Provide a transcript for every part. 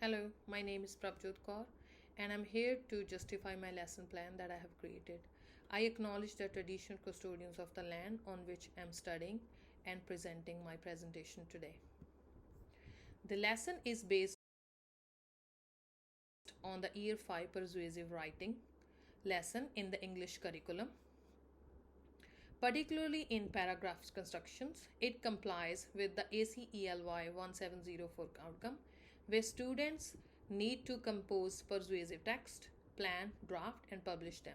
Hello, my name is Prabjot Kaur and I'm here to justify my lesson plan that I have created. I acknowledge the traditional custodians of the land on which I'm studying and presenting my presentation today. The lesson is based on the Year 5 Persuasive Writing lesson in the English curriculum. Particularly in paragraphs constructions, it complies with the ACELY 1704 outcome, where students need to compose persuasive text, plan, draft, and publish them,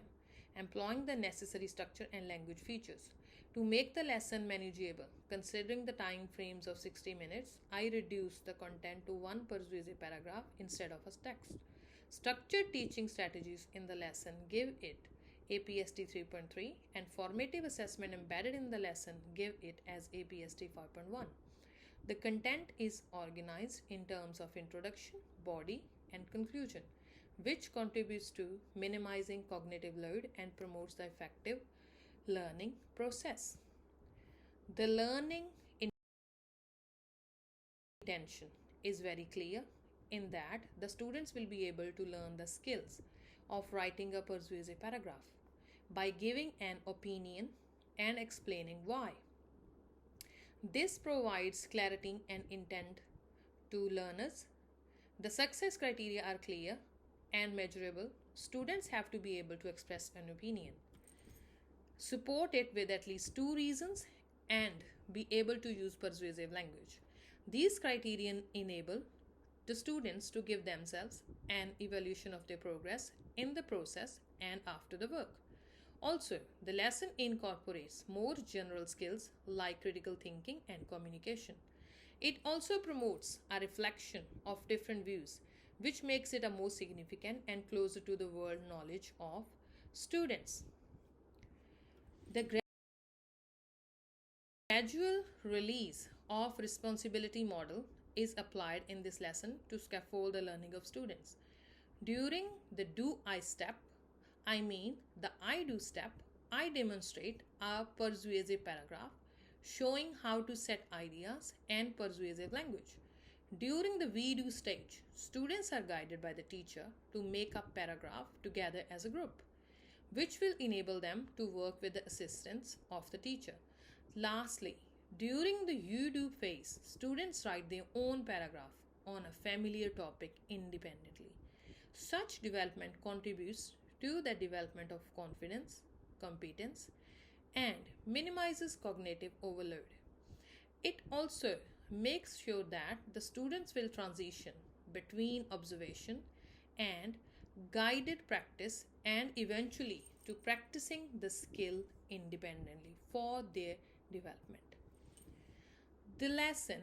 employing the necessary structure and language features. To make the lesson manageable, considering the time frames of 60 minutes, I reduce the content to one persuasive paragraph instead of a text. Structured teaching strategies in the lesson give it APST 3.3 and formative assessment embedded in the lesson give it as APST 5.1. The content is organized in terms of introduction, body, and conclusion, which contributes to minimizing cognitive load and promotes the effective learning process. The learning intention is very clear in that the students will be able to learn the skills of writing a persuasive paragraph by giving an opinion and explaining why. This provides clarity and intent to learners. The success criteria are clear and measurable. Students have to be able to express an opinion, support it with at least two reasons, and be able to use persuasive language. These criterion enable the students to give themselves an evaluation of their progress in the process and after the work. Also, the lesson incorporates more general skills like critical thinking and communication. It also promotes a reflection of different views, which makes it a more significant and closer to the world knowledge of students. The gradual release of responsibility model is applied in this lesson to scaffold the learning of students. During the do I step, I mean the I do step, I demonstrate a persuasive paragraph showing how to set ideas and persuasive language. During the we do stage, students are guided by the teacher to make a paragraph together as a group, which will enable them to work with the assistance of the teacher. Lastly, during the you do phase, students write their own paragraph on a familiar topic independently. Such development contributes to the development of confidence, competence, and minimizes cognitive overload. It also makes sure that the students will transition between observation and guided practice and eventually to practicing the skill independently for their development. The lesson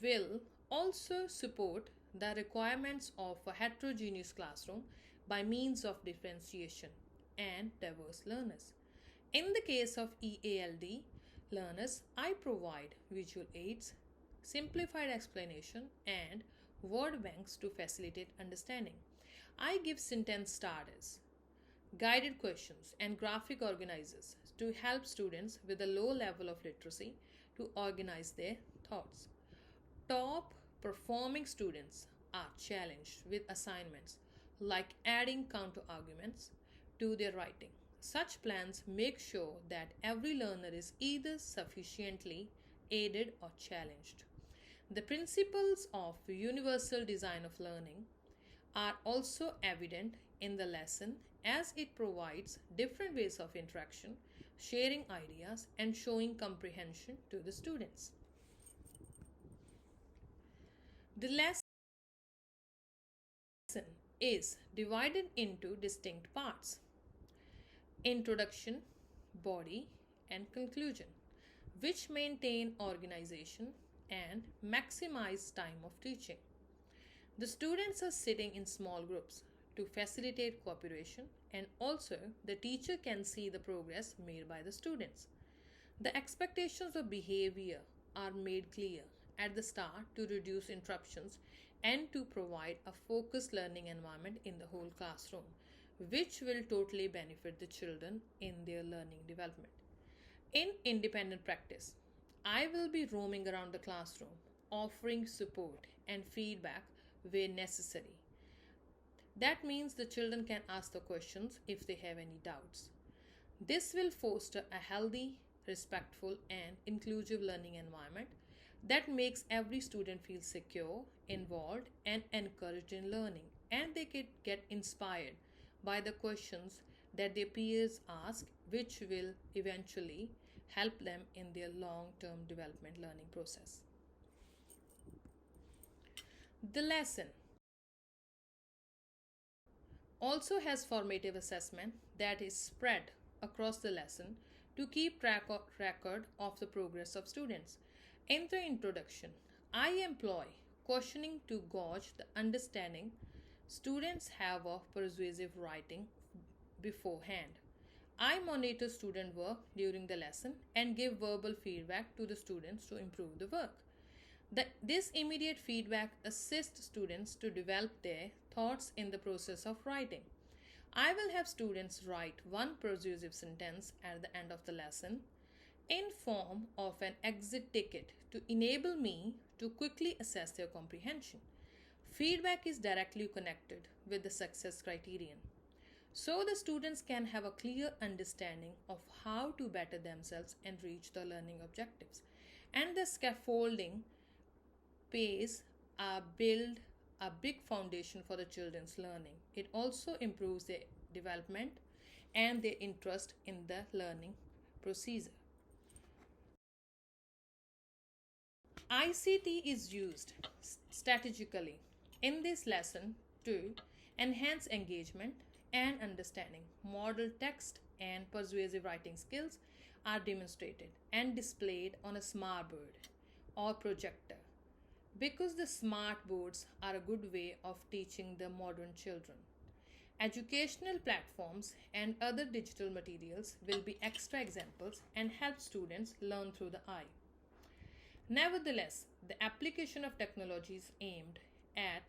will also support the requirements of a heterogeneous classroom by means of differentiation and diverse learners. In the case of EALD learners, I provide visual aids, simplified explanation, and word banks to facilitate understanding. I give sentence starters, guided questions, and graphic organizers to help students with a low level of literacy to organize their thoughts. Top performing students are challenged with assignments like adding counter arguments to their writing. Such plans make sure that every learner is either sufficiently aided or challenged. The principles of universal design of learning are also evident in the lesson as it provides different ways of interaction, sharing ideas, and showing comprehension to the students. The lesson is divided into distinct parts: introduction, body, and conclusion, which maintain organization and maximize time of teaching. The students are sitting in small groups to facilitate cooperation, and also the teacher can see the progress made by the students. The expectations of behavior are made clear at the start to reduce interruptions and to provide a focused learning environment in the whole classroom, which will totally benefit the children in their learning development. In independent practice, I will be roaming around the classroom, offering support and feedback where necessary. That means the children can ask the questions if they have any doubts. This will foster a healthy, respectful, and inclusive learning environment that makes every student feel secure, involved, and encouraged in learning. And they can get inspired by the questions that their peers ask, which will eventually help them in their long term development learning process. The lesson also has formative assessment that is spread across the lesson to keep record of the progress of students. In the introduction, I employ questioning to gauge the understanding students have of persuasive writing beforehand. I monitor student work during the lesson and give verbal feedback to the students to improve the work. This immediate feedback assists students to develop their thoughts in the process of writing. I will have students write one persuasive sentence at the end of the lesson in form of an exit ticket to enable me to quickly assess their comprehension. Feedback is directly connected with the success criterion. So the students can have a clear understanding of how to better themselves and reach the learning objectives. And the scaffolding pays build a big foundation for the children's learning. It also improves their development and their interest in the learning procedure. ICT is used strategically in this lesson to enhance engagement and understanding. Model text and persuasive writing skills are demonstrated and displayed on a smart board or projector because the smart boards are a good way of teaching the modern children. Educational platforms and other digital materials will be extra examples and help students learn through the eye. Nevertheless, the application of technology is aimed at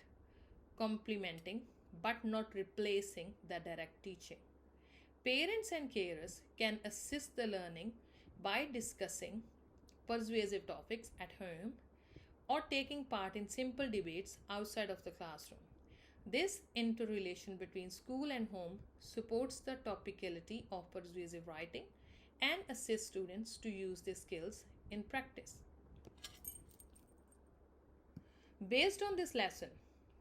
complementing but not replacing the direct teaching. Parents and carers can assist the learning by discussing persuasive topics at home or taking part in simple debates outside of the classroom. This interrelation between school and home supports the topicality of persuasive writing and assists students to use these skills in practice. Based on this lesson,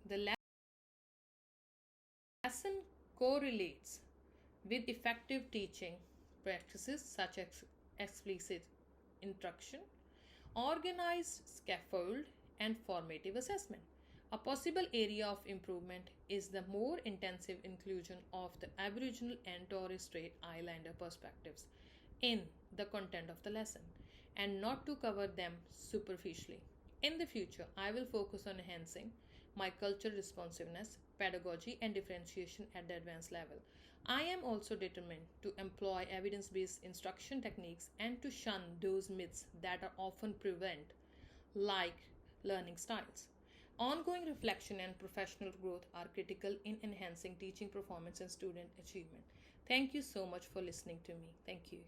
the lesson correlates with effective teaching practices such as explicit instruction, organized scaffold, and formative assessment. A possible area of improvement is the more intensive inclusion of the Aboriginal and Torres Strait Islander perspectives in the content of the lesson and not to cover them superficially. In the future, I will focus on enhancing my cultural responsiveness, pedagogy, and differentiation at the advanced level. I am also determined to employ evidence based instruction techniques and to shun those myths that are often prevent, like learning styles. Ongoing reflection and professional growth are critical in enhancing teaching performance and student achievement. Thank you so much for listening to me. Thank you.